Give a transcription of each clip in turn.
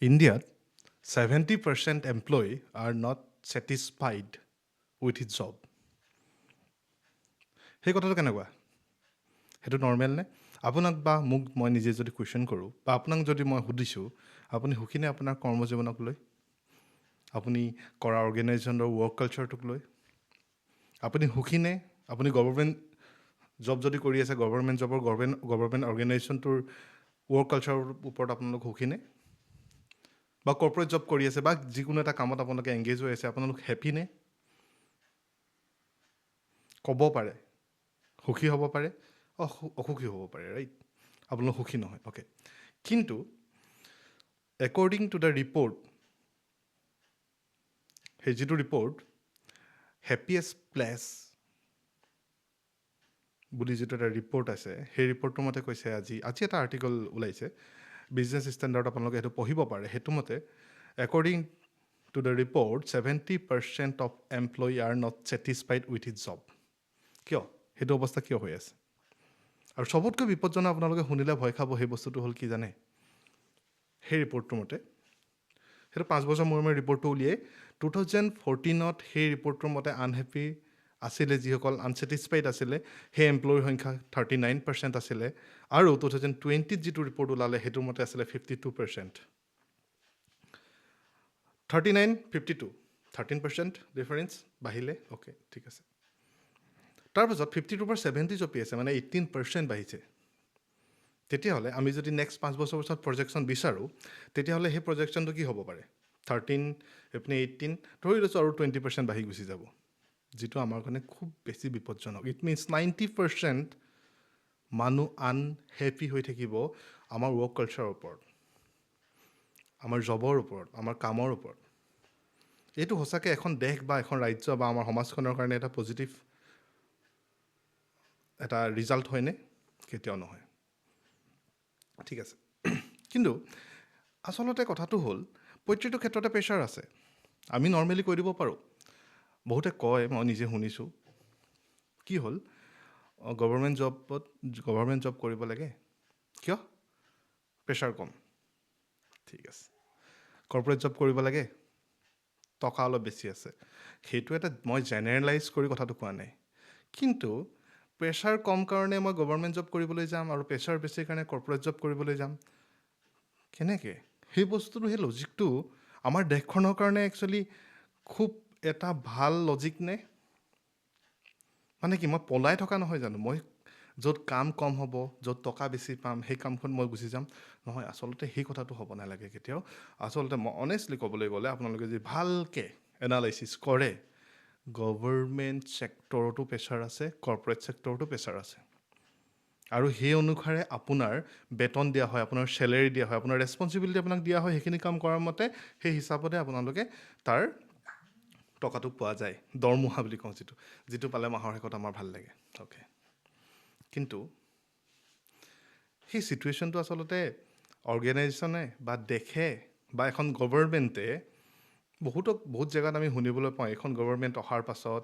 Indiaত 70% employee are not satisfied with his job. সেই কথাটো কেনেকুৱা? সেইটো নৰ্মেল নে? আপোনাক বা মোক মই নিজে যদি কুৱেশ্যন কৰোঁ বা আপোনাক যদি মই সুধিছোঁ, আপুনি সুখীনে আপোনাৰ কৰ্মজীৱনক লৈ? আপুনি কৰা অৰ্গেনাইজেশ্যনৰ ৱৰ্ক কালচাৰটোক লৈ? আপুনি সুখীনে? আপুনি গভৰ্ণমেণ্ট জব যদি কৰি আছে, গভৰ্ণমেণ্ট জবৰ গভৰ্ণমেণ্ট অৰ্গেনাইজেশ্যনটোৰ ৱৰ্ক কালচাৰৰ ওপৰত আপোনালোক সুখীনে? বা কৰ্পৰেট জব কৰি আছে বা যিকোনো এটা কামত আপোনালোকে এংগেজ হৈ আছে, আপোনালোক হেপ্পীনে? ক'ব পাৰে, সুখী হ'ব পাৰে, অসুখী হ'ব পাৰে, ৰাইট? আপোনালোক সুখী নহয়, অ'কে। কিন্তু একৰ্ডিং টু দ্য ৰিপৰ্ট, সেই যিটো ৰিপৰ্ট হেপ্পিয়েষ্ট প্লেচ বুলি যিটো এটা ৰিপৰ্ট আছে, সেই ৰিপৰ্টটোৰ মতে কৈছে আজি এটা আৰ্টিকল ওলাইছে, বিজনেছ ষ্টেণ্ডাৰ্ড আপোনালোকে সেইটো পঢ়িব পাৰে। সেইটো মতে according to the report 70% of employee are not satisfied with his job. কিয়? সেইটো অৱস্থা কিয় হৈ আছে? আৰু চবতকৈ বিপদজনক আপোনালোকে শুনিলে ভয় খাব, সেই বস্তুটো হ'ল কি জানে? সেই ৰিপৰ্টটোৰ মতে, সেইটো 5 বছৰ মূৰে ৰিপৰ্টটো উলিয়াই 2014 সেই ৰিপৰ্টটোৰ মতে আনহেপ্পী আছিলে, যিসকল আনছেটিছফাইড আছিলে, সেই এমপ্লয়ীৰ সংখ্যা 39% আছিলে। আৰু 2020 যিটো ৰিপৰ্ট ওলালে সেইটোৰ মতে আছিলে 52%। 39, 52, 13% ডিফাৰেঞ্চ বাঢ়িলে, অ'কে, ঠিক আছে। তাৰপাছত 52 পৰা 70 জপি আছে, মানে 18% বাঢ়িছে। তেতিয়াহ'লে আমি যদি নেক্সট 5 বছৰ পিছত প্ৰজেকশ্যন বিচাৰোঁ, তেতিয়াহ'লে সেই প্ৰজেকশ্যনটো কি হ'ব পাৰে? 13, এইপিনে 18, ধৰি লৈছোঁ আৰু 20% বাঢ়ি গুচি যাব, যিটো আমাৰ কাৰণে খুব বেছি বিপদজনক। ইট মিনছ 90% মানুহ আনহেপ্পী হৈ থাকিব আমাৰ ৱৰ্ক কালচাৰৰ ওপৰত, আমাৰ জবৰ ওপৰত, আমাৰ কামৰ ওপৰত। এইটো সঁচাকৈ এখন দেশ বা এখন ৰাজ্য বা আমাৰ সমাজখনৰ কাৰণে এটা পজিটিভ এটা ৰিজাল্ট হয়নে? কেতিয়াও নহয়, ঠিক আছে। কিন্তু আচলতে কথাটো হ'ল, প্ৰত্যেকটো ক্ষেত্ৰতে প্ৰেছাৰ আছে। আমি নৰ্মেলি কৈ দিব পাৰোঁ, বহুতে কয়, মই নিজে শুনিছোঁ, কি হ'ল গভৰ্ণমেণ্ট জব কৰিব লাগে, কিয়? প্ৰেছাৰ কম, ঠিক আছে। কৰ্পৰেট জব কৰিব লাগে, টকা অলপ বেছি আছে। সেইটো এটা মই জেনেৰেলাইজ কৰি কথাটো কোৱা নাই, কিন্তু প্ৰেছাৰ কম কাৰণে মই গভৰ্ণমেণ্ট জব কৰিবলৈ যাম আৰু প্ৰেছাৰ বেছি কাৰণে কৰ্পৰেট জব কৰিবলৈ যাম, কেনেকৈ? সেই বস্তুটো, সেই লজিকটো আমাৰ দেশখনৰ কাৰণে একচুৱেলি খুব এটা ভাল লজিক নে? মানে কি, মই পলাই থকা নহয় জানো? মই য'ত কাম কম হ'ব, য'ত টকা বেছি পাম, সেই কামখন মই গুচি যাম? নহয়, আচলতে সেই কথাটো হ'ব নালাগে কেতিয়াও। আচলতে মই অনেষ্টলি ক'বলৈ গ'লে, আপোনালোকে যদি ভালকৈ এনালাইচিছ কৰে, গভৰ্ণমেণ্ট ছেক্টৰতো প্ৰেছাৰ আছে, কৰ্পৰেট ছেক্টৰতো প্ৰেছাৰ আছে। আৰু সেই অনুসাৰে আপোনাৰ বেতন দিয়া হয়, আপোনাৰ চেলেৰি দিয়া হয়, আপোনাৰ ৰেছপঞ্চিবিলিটি আপোনাক দিয়া হয়, সেইখিনি কাম কৰাৰ মতে সেই হিচাপতে আপোনালোকে তাৰ টকাটো পোৱা যায়, দৰমহা বুলি কওঁ, যিটো পালে মাহৰ শেষত আমাৰ ভাল লাগে, অ'কে। কিন্তু সেই ছিটুৱেশ্যনটো আচলতে অৰ্গেনাইজেশ্যনে বা দেশে বা এখন গভৰ্ণমেণ্টে বহুত জেগাত আমি শুনিবলৈ পাওঁ, এইখন গভৰ্ণমেণ্ট অহাৰ পাছত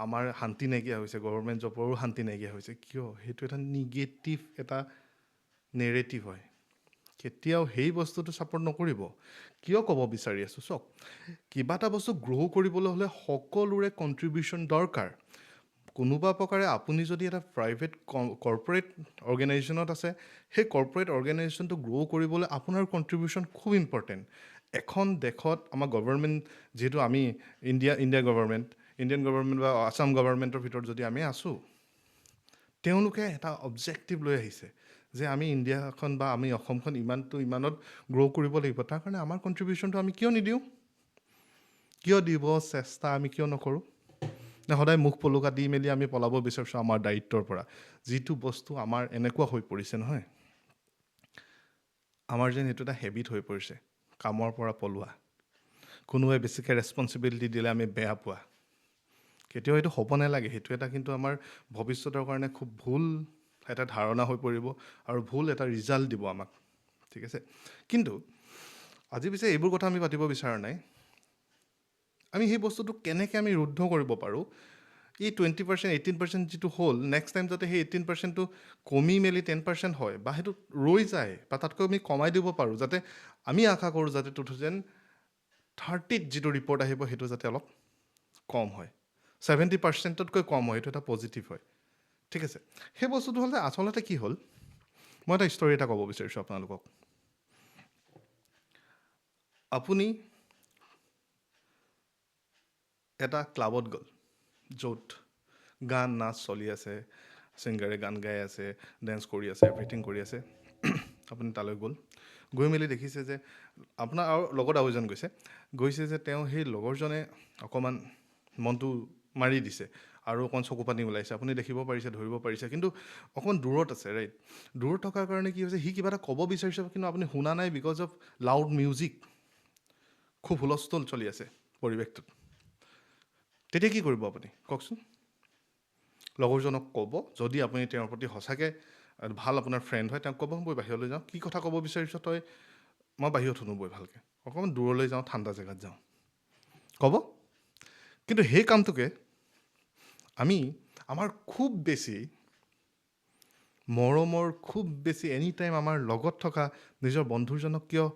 আমাৰ শান্তি নাইকিয়া হৈছে, গভৰ্ণমেণ্ট জবৰো শান্তি নাইকিয়া হৈছে। কিয়? সেইটো এটা নিগেটিভ এটা নেৰেটিভ হয়। কেতিয়াও সেই বস্তুটো ছাপৰ্ট নকৰিব। কিয় ক'ব বিচাৰি আছোঁ? চাওক, কিবা এটা বস্তু গ্ৰ' কৰিবলৈ হ'লে সকলোৰে কণ্ট্ৰিবিউশ্যন দৰকাৰ। কোনোবা প্ৰকাৰে আপুনি যদি এটা প্ৰাইভেট কৰ্পৰেট অৰ্গেনাইজেশ্যনত আছে, সেই কৰ্পৰেট অৰ্গেনাইজেশ্যনটো গ্ৰ' কৰিবলৈ আপোনাৰ কণ্ট্ৰিবিউশ্যন খুব ইম্পৰ্টেণ্ট। এখন দেশত আমাৰ গভৰ্ণমেণ্ট, যিহেতু আমি ইণ্ডিয়ান গভৰ্ণমেণ্ট বা আছাম গভৰ্ণমেণ্টৰ ভিতৰত যদি আমি আছোঁ, তেওঁলোকে এটা অবজেক্টিভ লৈ আহিছে যে আমি ইণ্ডিয়াখন বা আমি অসমখন ইমানত গ্ৰ' কৰিব লাগিব। তাৰ কাৰণে আমাৰ কণ্ট্ৰিবিউশ্যনটো আমি কিয় নিদিওঁ? কিয় দিব চেষ্টা আমি কিয় নকৰোঁ? নে সদায় মুখ পলুকা দি মেলি আমি পলাব বিচাৰিছোঁ আমাৰ দায়িত্বৰ পৰা? যিটো বস্তু আমাৰ এনেকুৱা হৈ পৰিছে নহয়, আমাৰ যেন সেইটো এটা হেবিট হৈ পৰিছে, কামৰ পৰা পলোৱা, কোনোবাই বেছিকৈ ৰেছপঞ্চিবিলিটি দিলে আমি বেয়া পোৱা। কেতিয়াও সেইটো হ'ব নালাগে। সেইটো এটা কিন্তু আমাৰ ভৱিষ্যতৰ কাৰণে খুব ভুল এটা ধাৰণা হৈ পৰিব আৰু ভুল এটা ৰিজাল্ট দিব আমাক, ঠিক আছে। কিন্তু আজি পিছে এইবোৰ কথা আমি পাতিব বিচৰা নাই। আমি সেই বস্তুটো কেনেকৈ আমি ৰুদ্ধ কৰিব পাৰোঁ, এই 20%, 18% যিটো হ'ল, নেক্সট টাইম যাতে সেই 18%টো কমি মেলি 10% হয় বা সেইটো ৰৈ যায় বা তাতকৈ আমি কমাই দিব পাৰোঁ, যাতে আমি আশা কৰোঁ যাতে 2030ত যিটো ৰিপৰ্ট আহিব সেইটো যাতে অলপ কম হয়, 70%তকৈ কম হয়, সেইটো এটা পজিটিভ হয়। ঠিক আছে, সেই বস্তুটো হ'ল যে আচলতে কি হ'ল, মই এটা ষ্টৰি এটা ক'ব বিচাৰিছোঁ আপোনালোকক। আপুনি এটা ক্লাবত গ'ল, য'ত গান নাচ চলি আছে, ছিংগাৰে গান গাই আছে, ডেন্স কৰি আছে, এভৰিথিং কৰি আছে। আপুনি তালৈ গ'ল, গৈ মেলি দেখিছে যে আপোনাৰ আৰু লগত আৰু এজন গৈছে যে তেওঁ সেই লগৰজনে অকণমান মনটো মাৰি দিছে আৰু অকণমান চকু পানী ওলাইছে, আপুনি দেখিব পাৰিছে, ধৰিব পাৰিছে, কিন্তু অকণমান দূৰত আছে, ৰাইট? দূৰত থকাৰ কাৰণে কি হৈছে, সি কিবা এটা ক'ব বিচাৰিছে কিন্তু আপুনি শুনা নাই, বিকজ অফ লাউড মিউজিক, খুব হুলস্থুল চলি আছে পৰিৱেশটোত। তেতিয়া কি কৰিব আপুনি কওকচোন? লগৰজনক ক'ব, যদি আপুনি তেওঁৰ প্ৰতি সঁচাকৈ ভাল আপোনাৰ ফ্ৰেণ্ড হয়, তেওঁক ক'ব বৈ বাহিৰলৈ যাওঁ, কি কথা ক'ব বিচাৰিছ তই, মই বাহিৰত শুনো বৈ ভালকৈ, অকণমান দূৰলৈ যাওঁ, ঠাণ্ডা জেগাত যাওঁ, ক'ব। কিন্তু সেই কামটোকে আমি আমাৰ খুব বেছি মৰমৰ, খুব বেছি এনি টাইম আমাৰ লগত থকা নিজৰ বন্ধুজনক কিয়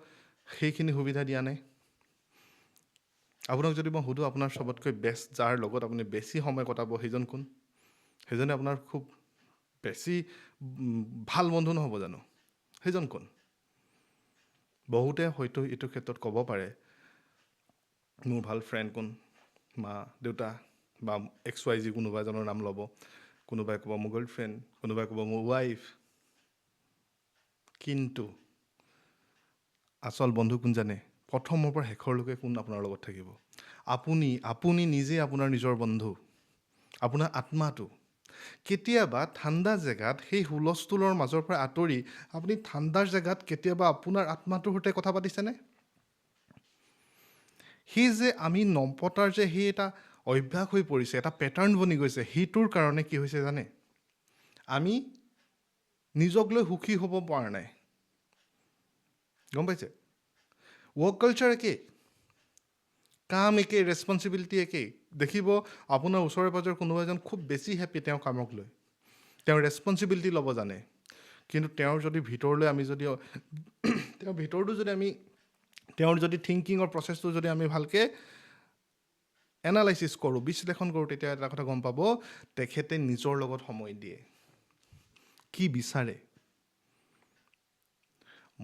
সেইখিনি সুবিধা দিয়া নাই? আপোনাক যদি মই সুধোঁ, আপোনাৰ চবতকৈ বেষ্ট যাৰ লগত আপুনি বেছি সময় কটাব, সেইজন কোন? সেইজনে আপোনাৰ খুব বেছি ভাল বন্ধু নহ'ব জানো? সেইজন কোন? বহুতে হয়তো এইটো ক্ষেত্ৰত ক'ব পাৰে, মোৰ ভাল ফ্ৰেণ্ড কোন, মা দেউতা বা XYZ কোনোবা এজনৰ নাম ল'ব, কোনোবাই ক'ব মোৰ গাৰ্লফ্ৰেণ্ড, কোনোবাই ক'ব মোৰ ৱাইফ। কিন্তু আচল বন্ধু কোন জানে? প্ৰথমৰ পৰা শেষৰলৈকে কোন আপোনাৰ লগত থাকিব? আপুনি নিজে আপোনাৰ নিজৰ বন্ধু, আপোনাৰ আত্মাটো। কেতিয়াবা ঠাণ্ডা জেগাত সেই হুলস্থুলৰ মাজৰ পৰা আঁতৰি আপুনি ঠাণ্ডাৰ জেগাত কেতিয়াবা আপোনাৰ আত্মাটোৰ সৈতে কথা পাতিছেনে? সেই যে আমি নপতাৰ যে সেই এটা অভ্যাস হৈ পৰিছে, এটা পেটাৰ্ণ বনি গৈছে, সেইটোৰ কাৰণে কি হৈছে জানে? আমি নিজক লৈ সুখী হ'ব পৰা নাই, গম পাইছে? ৱৰ্ক কালচাৰ একেই, কাম একেই, ৰেছপনচিবিলিটি একেই। দেখিব আপোনাৰ ওচৰে পাঁজৰে কোনোবা এজন খুব বেছি হেপ্পী তেওঁ কামক লৈ, তেওঁ ৰেছপনচিবিলিটি ল'ব জানে, কিন্তু তেওঁৰ যদি ভিতৰলৈ আমি যদি তেওঁৰ ভিতৰটো যদি আমি তেওঁৰ যদি থিংকিঙৰ প্ৰচেছটো যদি আমি ভালকৈ এনালাইচিছ কৰোঁ, বিশ্লেষণ কৰোঁ, তেতিয়া এটা কথা গম পাব, তেখেতে নিজৰ লগত সময় দিয়ে, কি বিচাৰে।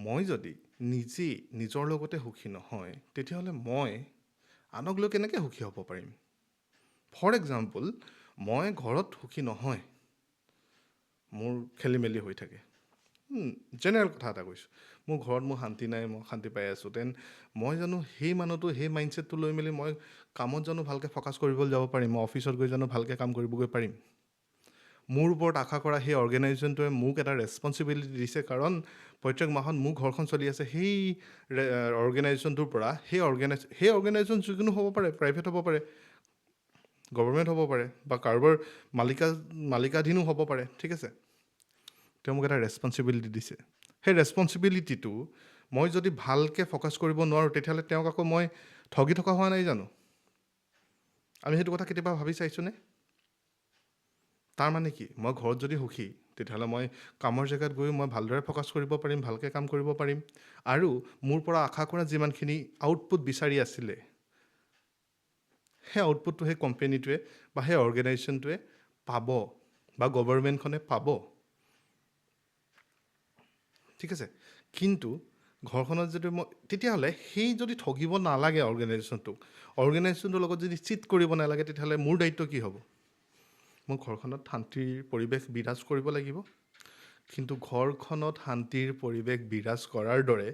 মই যদি নিজেই নিজৰ লগতে সুখী নহয়, তেতিয়াহ'লে মই আনক লৈ কেনেকৈ সুখী হ'ব পাৰিম? ফৰ এক্সাম্পল, মই ঘৰত সুখী নহয়, মোৰ খেলি মেলি হৈ থাকে, জেনেৰেল কথা এটা কৈছোঁ, মোৰ ঘৰত মোৰ শান্তি নাই, মই শান্তি পাই আছোঁ, দেন মই জানো সেই মানুহটো সেই মাইণ্ডছেটটো লৈ মেলি মই কামত জানো ভালকৈ ফ'কাছ কৰিবলৈ যাব পাৰিম? মই অফিচত গৈ জানো ভালকৈ কাম কৰিবগৈ পাৰিম? মোৰ ওপৰত আশা কৰা সেই অৰ্গেনাইজেশ্যনটোৱে মোক এটা ৰেছপনচিবিলিটি দিছে, কাৰণ প্ৰত্যেক মাহত মোৰ ঘৰখন চলি আছে সেই অৰ্গেনাইজেশ্যনটোৰ পৰা। সেই অৰ্গেনাইজেশ্যন যিকোনো হ'ব পাৰে, প্ৰাইভেট হ'ব পাৰে, গভৰ্ণমেণ্ট হ'ব পাৰে, বা কাৰোবাৰ মালিকাধীনো হ'ব পাৰে, ঠিক আছে? তেওঁ মোক এটা ৰেছপনচিবিলিটি দিছে। সেই ৰেছপনচিবিলিটিটো মই যদি ভালকৈ ফ'কাছ কৰিব নোৱাৰোঁ, তেতিয়াহ'লে তেওঁক আকৌ মই ঠগি থকা হোৱা নাই জানো? আমি সেইটো কথা কেতিয়াবা ভাবি চাইছোঁনে? তাৰমানে কি, মই ঘৰত যদি সুখী, তেতিয়াহ'লে মই কামৰ জেগাত গৈ মই ভালদৰে ফ'কাছ কৰিব পাৰিম, ভালকৈ কাম কৰিব পাৰিম, আৰু মোৰ পৰা আশা কৰা যিমানখিনি আউটপুট বিচাৰি আছিলে, সেই আউটপুটটো সেই কোম্পেনীটোৱে বা সেই অৰ্গেনাইজেশ্যনটোৱে পাব, বা গভৰ্ণমেণ্টখনে পাব, ঠিক আছে? কিন্তু ঘৰখনত যদি মই, তেতিয়াহ'লে সেই যদি ঠগিব নালাগে অৰ্গেনাইজেশ্যনটোৰ লগত যদি চিট কৰিব নালাগে, তেতিয়াহ'লে মোৰ দায়িত্ব কি হ'ব? মোৰ ঘৰখনত শান্তিৰ পৰিৱেশ বিৰাজ কৰিব লাগিব। কিন্তু ঘৰখনত শান্তিৰ পৰিৱেশ বিৰাজ কৰাৰ দৰে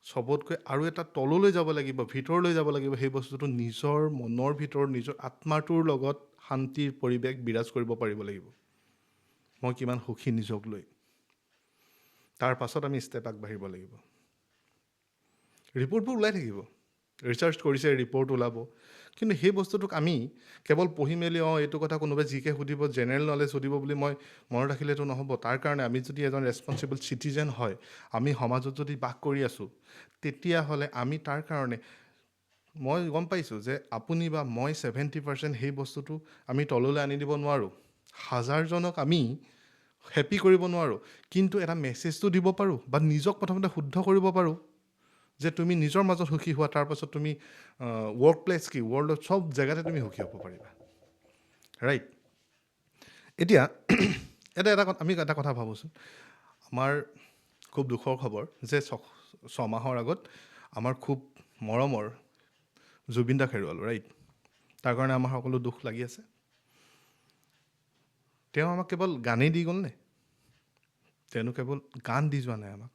চবতকৈ আৰু এটা তললৈ যাব লাগিব, ভিতৰলৈ যাব লাগিব, সেই বস্তুটো নিজৰ মনৰ ভিতৰত, নিজৰ আত্মাটোৰ লগত শান্তিৰ পৰিৱেশ বিৰাজ কৰিব পাৰিব লাগিব। মই কিমান সুখী নিজক লৈ, তাৰ পাছত আমি ষ্টেপ আগবাঢ়িব লাগিব। ৰিপৰ্টবোৰ ওলাই থাকিব, ৰিচাৰ্চ কৰিছে, ৰিপৰ্ট ওলাব, কিন্তু সেই বস্তুটোক আমি কেৱল পঢ়ি মেলি এইটো কথা কোনোবাই জিকে সুধিব, জেনেৰেল নলেজ সুধিব বুলি মই মনত ৰাখিলেতো নহ'ব। তাৰ কাৰণে আমি যদি এজন ৰেছপনচিবল চিটিজেন হয়, আমি সমাজত যদি বাস কৰি আছোঁ, তেতিয়াহ'লে আমি তাৰ কাৰণে মই গম পাইছোঁ যে আপুনি বা মই 70% সেই বস্তুটো আমি তললৈ আনি দিব নোৱাৰোঁ। হাজাৰজনক আমি হেপী কৰিব নোৱাৰোঁ, কিন্তু এটা মেছেজটো দিব পাৰোঁ বা নিজক প্ৰথমতে শুদ্ধ কৰিব পাৰোঁ যে তুমি নিজৰ মাজত সুখী হোৱা, তাৰপাছত তুমি ৱৰ্ক প্লেছ কি ৱৰ্ল্ডত চব জেগাতে তুমি সুখী হ'ব পাৰিবা, ৰাইট? এতিয়া আমি এটা কথা ভাবোঁচোন, আমাৰ খুব দুখৰ খবৰ যে ছমাহৰ আগত আমাৰ খুব মৰমৰ জুবিন দাক হেৰুৱালোঁ, ৰাইট? তাৰ কাৰণে আমাৰ সকলো দুখ লাগি আছে। তেওঁ আমাক কেৱল গানেই দি গ'লনে? তেওঁ কেৱল গান দি যোৱা নাই আমাক,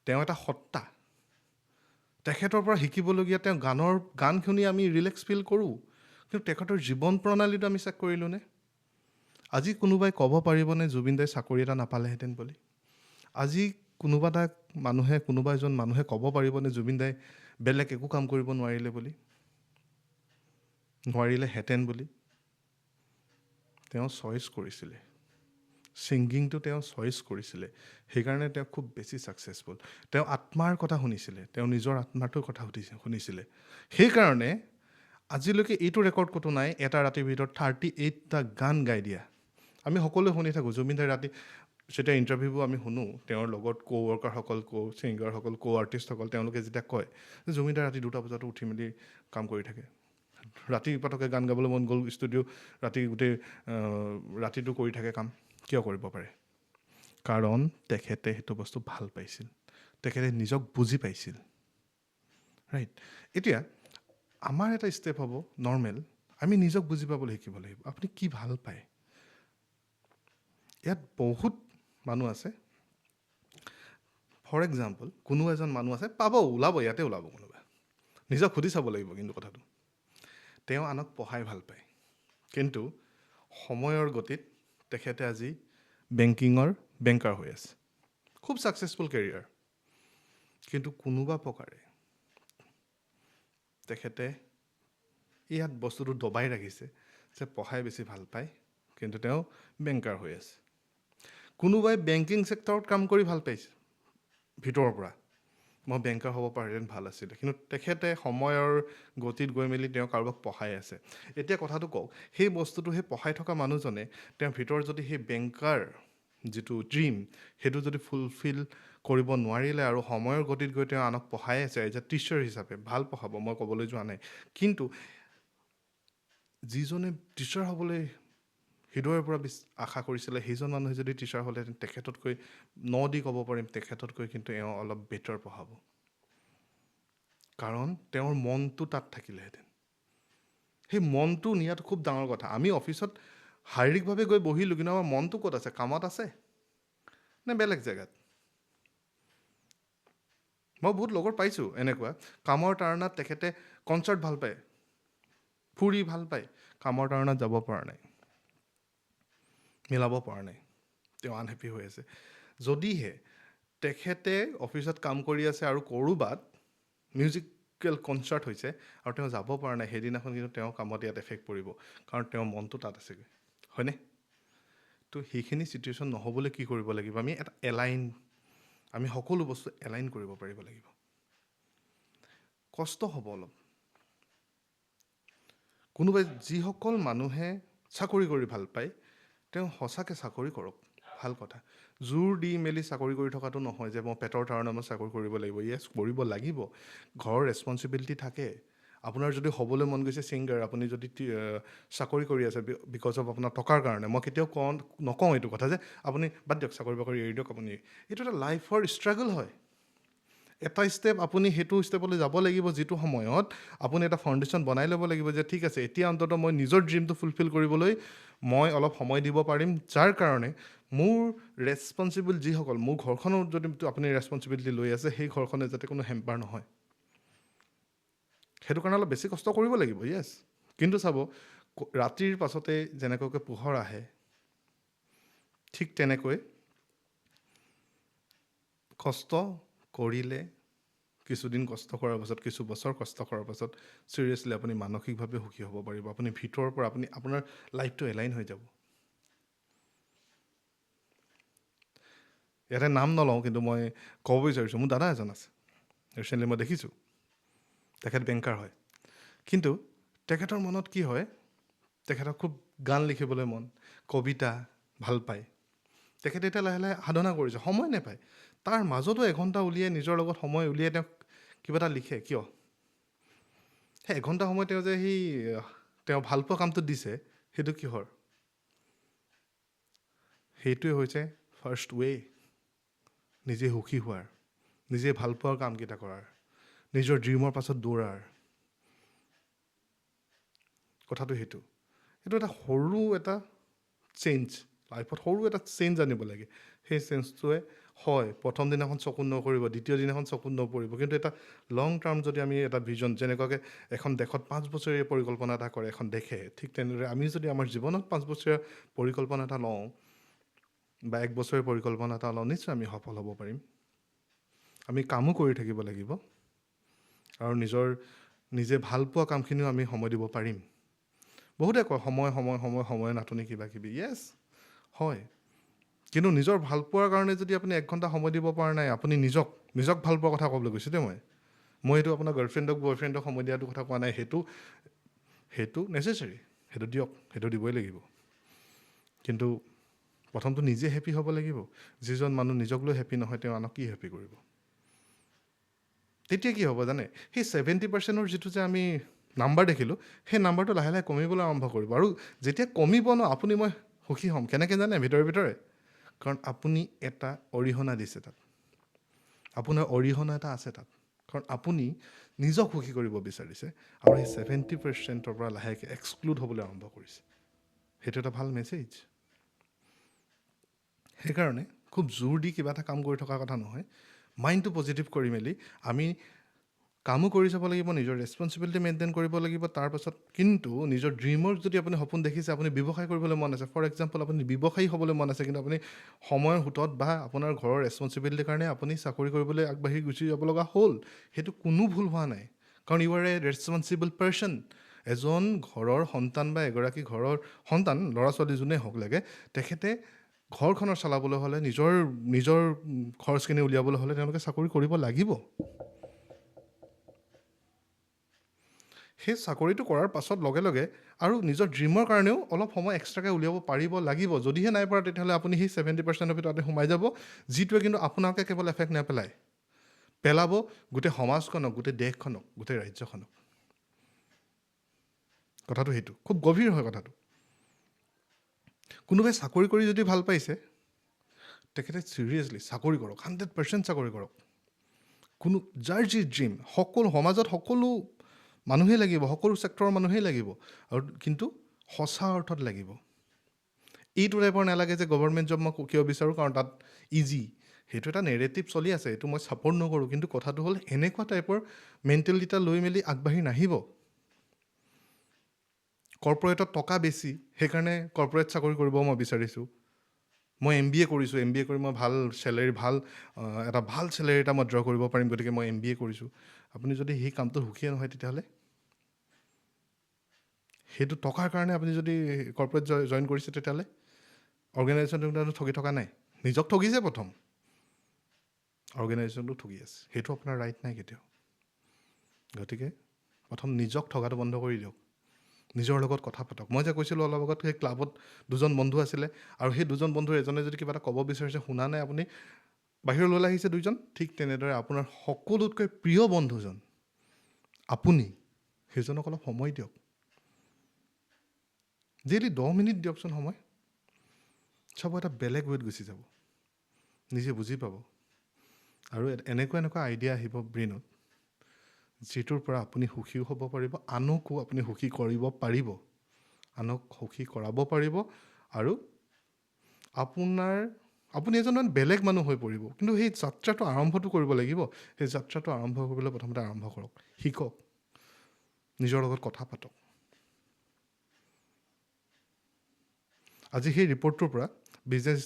তেওঁ এটা সত্তা। তেখেতৰ পৰা শিকিবলগীয়া, তেওঁ গান শুনি আমি ৰিলেক্স ফিল কৰোঁ, কিন্তু তেখেতৰ জীৱন প্ৰণালীটো আমি চেক কৰিলোঁনে? আজি কোনোবাই ক'ব পাৰিবনে জুবিন দাই চাকৰি এটা নাপালেহেঁতেন বুলি? আজি কোনোবা এজন মানুহে ক'ব পাৰিবনে জুবিন দাই বেলেগ একো কাম কৰিব নোৱাৰিলেহেঁতেন বুলি? তেওঁ চইচ কৰিছিলে, ছিংগিংটো তেওঁ চইচ কৰিছিলে, সেইকাৰণে তেওঁ খুব বেছি ছাকচেছফুল। তেওঁ আত্মাৰ কথা শুনিছিলে, তেওঁ নিজৰ আত্মাটোৰ কথা শুনিছিলে। সেইকাৰণে আজিলৈকে এইটো ৰেকৰ্ড ক'তো নাই এটা ৰাতিৰ ভিতৰত 38টা গান গাই দিয়া। আমি সকলোৱে শুনি থাকোঁ জুবিন দাই ৰাতি যেতিয়া ইণ্টাৰভিউবোৰ আমি শুনো, তেওঁৰ লগত ৱৰ্কাৰসকল, ছিংগাৰসকল, আৰ্টিষ্টসকল, তেওঁলোকে যেতিয়া কয় যে জুবিন দাই ৰাতি 2টা বজাতো উঠি মেলি কাম কৰি থাকে, ৰাতি পটককৈ গান গাবলৈ মন গ'ল, ষ্টুডিঅ' গোটেই ৰাতিটো কৰি থাকে কাম। কিয় কৰিব পাৰে? কাৰণ তেখেতে সেইটো বস্তু ভাল পাইছিল, তেখেতে নিজক বুজি পাইছিল, ৰাইট? এতিয়া আমাৰ এটা ষ্টেপ হ'ব নৰ্মেল, আমি নিজক বুজি পাবলৈ শিকিব লাগিব। আপুনি কি ভাল পায়? ইয়াত বহুত মানুহ আছে, ফৰ এক্সাম্পল কোনো এজন মানুহ আছে, ইয়াতে ওলাব কোনোবা, নিজক সুধি চাব লাগিব। কিন্তু কথাটো, তেওঁ আনক পঢ়াই ভাল পায়, কিন্তু সময়ৰ গতিত তেখেতে আজি বেংকাৰ হৈ আছে, খুব ছাকচেছফুল কেৰিয়াৰ, কিন্তু কোনোবা প্ৰকাৰে তেখেতে ইয়াত বস্তুটো দবাই ৰাখিছে যে পঢ়াই বেছি ভাল পায়, কিন্তু তেওঁ বেংকাৰ হৈ আছে। কোনোবাই বেংকিং ছেক্টৰত কাম কৰি ভাল পাইছে ভিতৰৰ পৰা, মই বেংকাৰ হ'ব পাৰিলেহেঁতেন ভাল আছিলে, কিন্তু তেখেতে সময়ৰ গতিত গৈ মেলি তেওঁ কাৰোবাক পঢ়াই আছে। এতিয়া কথাটো কওক, সেই বস্তুটো সেই পঢ়াই থকা মানুহজনে তেওঁৰ ভিতৰত যদি সেই বেংকাৰ যিটো ড্ৰিম সেইটো যদি ফুলফিল কৰিব নোৱাৰিলে আৰু সময়ৰ গতিত গৈ তেওঁ আনক পঢ়াই আছে এজ এ টিচাৰ হিচাপে, ভাল পঢ়াব, মই ক'বলৈ যোৱা নাই, কিন্তু যিজনে টিচাৰ হ'বলৈ হৃদয়ৰ পৰা আশা কৰিছিলে সেইজন মানুহে যদি টিচাৰ হ'লেহেঁতেন, তেখেততকৈ দি ক'ব পাৰিম, তেখেততকৈ কিন্তু এওঁ অলপ বেটাৰ পঢ়াব, কাৰণ তেওঁৰ মনটো তাত থাকিলেহেঁতেন। সেই মনটো নিয়াটো খুব ডাঙৰ কথা। আমি অফিচত শাৰীৰিকভাৱে গৈ বহিলোঁ, কিন্তু আমাৰ মনটো ক'ত আছে? কামত আছে নে বেলেগ জেগাত? মই বহুত লগৰ পাইছোঁ এনেকুৱা, কামৰ তাৰণাত তেখেতে কনচাৰ্ট ভাল পায়, ফুৰি ভাল পায়, কামৰ তাৰণাত যাব পৰা নাই, মিলাব পৰা নাই, তেওঁ আনহেপি হৈ আছে। যদিহে তেখেতে অফিচত কাম কৰি আছে আৰু ক'ৰবাত মিউজিকেল কনচাৰ্ট হৈছে আৰু তেওঁ যাব পৰা নাই, সেইদিনাখন কিন্তু তেওঁৰ কামত ইয়াত এফেক্ট পৰিব, কাৰণ তেওঁৰ মনটো তাত আছেগৈ, হয়নে? তো সেইখিনি চিটুৱেশ্যন নহ'বলৈ কি কৰিব লাগিব? আমি এটা আমি সকলো বস্তু এলাইন কৰিব পাৰিব লাগিব। কষ্ট হ'ব অলপ। যিসকল মানুহে চাকৰি কৰি ভাল পায়, তেওঁ সঁচাকৈ চাকৰি কৰক, ভাল কথা। জোৰ দি মেলি চাকৰি কৰি থকাটো নহয় যে মই পেটৰ কাৰণে মই চাকৰি কৰিব লাগিব। য়েছ, কৰিব লাগিব, ঘৰৰ ৰেচপনচিবিলিটি থাকে। আপোনাৰ যদি হ'বলৈ মন গৈছে ছিংগাৰ, আপুনি যদি চাকৰি কৰি আছে বিকজ অফ আপোনাৰ টকাৰ কাৰণে, মই কেতিয়াও নকওঁ এইটো কথা যে আপুনি বাদ দিয়ক, চাকৰি বাকৰি এৰি দিয়ক। আপুনি এইটো এটা লাইফৰ ষ্ট্ৰাগল হয়। এটা ষ্টেপ আপুনি সেইটো ষ্টেপলৈ যাব লাগিব, যিটো সময়ত আপুনি এটা ফাউণ্ডেশ্যন বনাই ল'ব লাগিব যে ঠিক আছে, এতিয়া অন্ততঃ মই নিজৰ ড্ৰিমটো ফুলফিল কৰিবলৈ মই অলপ সময় দিব পাৰিম, যাৰ কাৰণে মোৰ ৰেচপনচিবল যিসকল, মোৰ ঘৰখনৰ যদি আপুনি ৰেচপনচিবিলিটি লৈ আছে, সেই ঘৰখনে যাতে কোনো হেম্পাৰ নহয়। সেইটো কাৰণে অলপ বেছি কষ্ট কৰিব লাগিব, য়েছ। কিন্তু চাব, ৰাতিৰ পাছতে যেনেকৈ পোহৰ আহে, ঠিক তেনেকৈ কষ্ট কৰিলে, কিছুদিন কষ্ট কৰাৰ পাছত, কিছু বছৰ কষ্ট কৰাৰ পাছত চিৰিয়াছলি আপুনি মানসিকভাৱে সুখী হ'ব পাৰিব। আপুনি ভিতৰৰ পৰা আপোনাৰ লাইফটো এলাইন হৈ যাব। ইয়াতে নাম নলওঁ, কিন্তু মই ক'ব বিচাৰিছোঁ, মোৰ দাদা এজন আছে, ৰিচেণ্টলি মই দেখিছোঁ, তেখেত বেংকাৰ হয়, কিন্তু তেখেতৰ মনত কি হয়, তেখেতক খুব গান লিখিবলৈ মন, কবিতা ভাল পায়। তেখেতে এতিয়া লাহে লাহে সাধনা কৰিছে, সময় নাপায়। তাৰ মাজতো এঘণ্টা উলিয়াই নিজৰ লগত সময় উলিয়াই তেওঁ কিবা এটা লিখে। কিয়? সেই এঘণ্টা সময় তেওঁ যে তেওঁ ভাল পোৱা কামটোত দিছে, সেইটো কিহৰ? সেইটোৱে হৈছে ফাৰ্ষ্ট ৱে নিজে সুখী হোৱাৰ, নিজে ভাল পোৱাৰ কামকেইটা কৰাৰ, নিজৰ ড্ৰিমৰ পাছত দৌৰাৰ। কথাটো সেইটো এটা সৰু এটা চেঞ্জ, লাইফত সৰু এটা চেঞ্জ আনিব লাগে। সেই চেঞ্জটোৱে হয় প্ৰথম দিনাখন চকুত নকৰিব, দ্বিতীয় দিনাখন চকুত নপৰিব, কিন্তু এটা লং টাৰ্ম যদি আমি এটা ভিজন, যেনেকুৱাকৈ এখন দেশত 5 বছৰীয়া পৰিকল্পনা এটা কৰে এখন দেশে, ঠিক তেনেদৰে আমি যদি আমাৰ জীৱনত 5 বছৰীয়া পৰিকল্পনা এটা লওঁ বা 1 বছৰীয়া পৰিকল্পনা এটা লওঁ, নিশ্চয় আমি সফল হ'ব পাৰিম। আমি কামো কৰি থাকিব লাগিব আৰু নিজে ভাল পোৱা কামখিনিও আমি সময় দিব পাৰিম। বহুতে কয় সময় নাটনি কিবা কিবি। য়েছ, হয়, কিন্তু নিজৰ ভাল পোৱাৰ কাৰণে যদি আপুনি 1 ঘণ্টা সময় দিব পৰা নাই, আপুনি নিজক ভাল পোৱাৰ কথা ক'বলৈ গৈছোঁ দেই। মই এইটো আপোনাৰ গাৰ্লফ্ৰেণ্ডক বয়ফ্ৰেণ্ডক সময় দিয়াটো কথা কোৱা নাই। সেইটো নেচেচাৰী, সেইটো দিয়ক, সেইটো দিবই লাগিব। কিন্তু প্ৰথমটো নিজে হেপী হ'ব লাগিব। যিজন মানুহ নিজক লৈ হেপী নহয়, তেওঁ আনক কি হেপী কৰিব? তেতিয়া কি হ'ব জানে? সেই 70% যিটো যে আমি নাম্বাৰ দেখিলোঁ, সেই নাম্বাৰটো লাহে লাহে কমিবলৈ আৰম্ভ কৰিব। আৰু যেতিয়া কমিব ন, আপুনি মই সুখী হ'ম। কেনেকৈ জানে? ভিতৰে কাৰণ আপুনি এটা অৰিহণা দিছে তাত, আপোনাৰ অৰিহণা এটা আছে তাত। কাৰণ আপুনি নিজক সুখী কৰিব বিচাৰিছে আৰু সেই 70%ৰ পৰা লাহেকৈ এক্সক্লুড হ'বলৈ আৰম্ভ কৰিছে। সেইটো এটা ভাল মেছেজ। সেইকাৰণে খুব জোৰ দি কিবা এটা কাম কৰি থকাৰ কথা নহয়। মাইণ্ডটো পজিটিভ কৰি মেলি আমি কামো কৰি যাব লাগিব, নিজৰ ৰেছপনচিবিলিটি মেইনটেইন কৰিব লাগিব। তাৰপাছত কিন্তু নিজৰ ড্ৰিমৰ যদি আপুনি সপোন দেখিছে, আপুনি ব্যৱসায় কৰিবলৈ মন আছে, ফৰ এক্সাম্পল আপুনি ব্যৱসায়ী হ'বলৈ মন আছে, কিন্তু আপুনি সময়ৰ সোঁতত বা আপোনাৰ ঘৰৰ ৰেছপনচিবিলিটিৰ কাৰণে আপুনি চাকৰি কৰিবলৈ আগবাঢ়ি গুচি যাব লগা হ'ল, সেইটো কোনো ভুল হোৱা নাই। কাৰণ ইউ আৰ এ ৰেছপনচিবল পাৰ্চন। এজন ঘৰৰ সন্তান বা এগৰাকী ঘৰৰ সন্তান, ল'ৰা ছোৱালী যোনেই হওক লাগে, তেখেতে ঘৰখনৰ চলাবলৈ হ'লে, নিজৰ খৰচখিনি উলিয়াবলৈ হ'লে তেওঁলোকে চাকৰি কৰিব লাগিব। সেই চাকৰিটো কৰাৰ পাছত লগে লগে আৰু নিজৰ ড্ৰিমৰ কাৰণেও অলপ সময় এক্সট্ৰাকৈ উলিয়াব পাৰিব লাগিব। যদিহে নাই পৰা, তেতিয়াহ'লে আপুনি সেই 70%ৰ ভিতৰতে সোমাই যাব, যিটোৱে কিন্তু আপোনাকে কেৱল এফেক্ট পেলাব গোটেই সমাজখনক, গোটেই দেশখনক, গোটেই ৰাজ্যখনক। কথাটো সেইটো খুব গভীৰ হয়। কথাটো কোনোবাই চাকৰি কৰি যদি ভাল পাইছে, তেখেতে চিৰিয়াছলি চাকৰি কৰক, 100% চাকৰি কৰক। যাৰ যি ড্ৰিম, সকলো সমাজত সকলো মানুহেই লাগিব, সকলো ছেক্টৰৰ মানুহেই লাগিব, আৰু কিন্তু সঁচা অৰ্থত লাগিব। এইটো টাইপৰ নালাগে যে গভৰ্ণমেণ্ট জব মই কিয় বিচাৰোঁ কাৰণ তাত ইজি। সেইটো এটা নেৰেটিভ চলি আছে, এইটো মই ছাপৰ্ট নকৰোঁ। কিন্তু কথাটো হ'ল, এনেকুৱা টাইপৰ মেণ্টেলিটি লৈ মেলি আগবাঢ়ি নাহিব। কৰ্পৰেটত টকা বেছি, সেইকাৰণে কৰ্পৰেট চাকৰি কৰিব মই বিচাৰিছোঁ। মই MBA কৰিছোঁ, MBA কৰি মই ভাল চেলেৰি, এটা ভাল চেলেৰি এটা মই ড্ৰ কৰিব পাৰিম, গতিকে মই MBA কৰিছোঁ। আপুনি যদি সেই কামটোত সুখীয়ে নহয়, তেতিয়াহ'লে সেইটো টকাৰ কাৰণে আপুনি যদি কৰ্পৰেট জইন কৰিছে, তেতিয়াহ'লে অৰ্গেনাইজেশ্যনটো ঠগি থকা নাই। নিজক ঠগিছে প্ৰথম, অৰ্গেনাইজেশ্যনটো ঠগি আছে। সেইটো আপোনাৰ ৰাইট নাই কেতিয়াও। গতিকে প্ৰথম নিজক ঠগাটো বন্ধ কৰি দিয়ক, নিজৰ লগত কথা পাতক। মই যে কৈছিলোঁ অলপ আগত, সেই ক্লাবত 2জন বন্ধু আছিলে, আৰু সেই 2জন বন্ধুৰ এজনে যদি কিবা এটা ক'ব বিচাৰিছে, শুনা নাই আপুনি, বাহিৰলৈ ওলাই আহিছে 2জন। ঠিক তেনেদৰে আপোনাৰ সকলোতকৈ প্ৰিয় বন্ধুজন আপুনি, সেইজনক অলপ সময় দিয়ক। ডেইলি 10 মিনিট দিয়কচোন সময়, চাব এটা বেলেগ ৱেত গুচি যাব, নিজে বুজি পাব। আৰু এনেকুৱা আইডিয়া আহিব ব্ৰেইনত, যিটোৰ পৰা আপুনি সুখীও হ'ব পাৰিব, আনকো আপুনি সুখী কৰিব পাৰিব, আনক সুখী কৰাব পাৰিব, আৰু আপুনি এজন বেলেগ মানুহ হৈ পৰিব। কিন্তু সেই যাত্ৰাটো আৰম্ভটো কৰিব লাগিব। সেই যাত্ৰাটো আৰম্ভ কৰিবলৈ প্ৰথমতে আৰম্ভ কৰক, শিকক, নিজৰ লগত কথা পাতক। আজি সেই ৰিপৰ্টটোৰ পৰা, বিজনেছ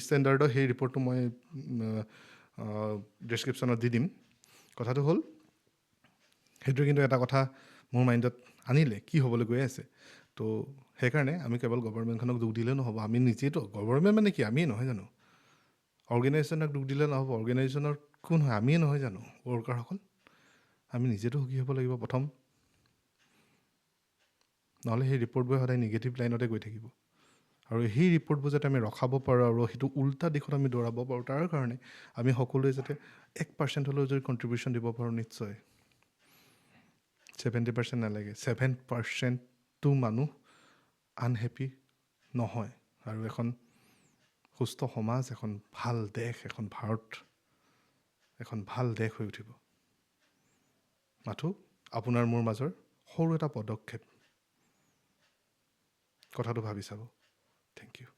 ষ্টেণ্ডাৰ্ডৰ সেই ৰিপৰ্টটো মই ডেছক্ৰিপশ্যনত দি দিম। কথাটো হ'ল, সেইটোৱে কিন্তু এটা কথা মোৰ মাইণ্ডত আনিলে, কি হ'বলৈ গৈ আছে। তো সেইকাৰণে আমি কেৱল গভৰ্ণমেণ্টখনক দুখ দিলেও নহ'ব, আমি নিজেতো গভৰ্ণমেণ্ট মানে কি, আমিয়ে নহয় জানো? অৰ্গেনাইজেশ্যনক দুখ দিলে নহ'ব, অৰ্গেনাইজেশ্যনৰ কোন হয়? আমিয়ে নহয় জানো ৱৰ্কাৰসকল? আমি নিজেতো সুখী হ'ব লাগিব প্ৰথম, নহ'লে সেই ৰিপৰ্টবোৰ সদায় নিগেটিভ লাইনতে গৈ থাকিব। আৰু সেই ৰিপৰ্টবোৰ যাতে আমি ৰখাব পাৰোঁ আৰু সেইটো উল্টা দিশত আমি দৌৰাব পাৰোঁ, তাৰ কাৰণে আমি সকলোৱে যাতে 1% হ'লেও যদি কণ্ট্ৰিবিউশ্যন দিব পাৰোঁ, নিশ্চয় 70% নালাগে, 7%টো মানুহ আনহেপি নহয়। আৰু এখন সুস্থ সমাজ, এখন ভাল দেশ, এখন ভাৰত, এখন ভাল দেশ হৈ উঠিব। মাথো আপোনাৰ মোৰ মাজৰ সৰু এটা পদক্ষেপ, কথাটো ভাবি চাব। Thank U.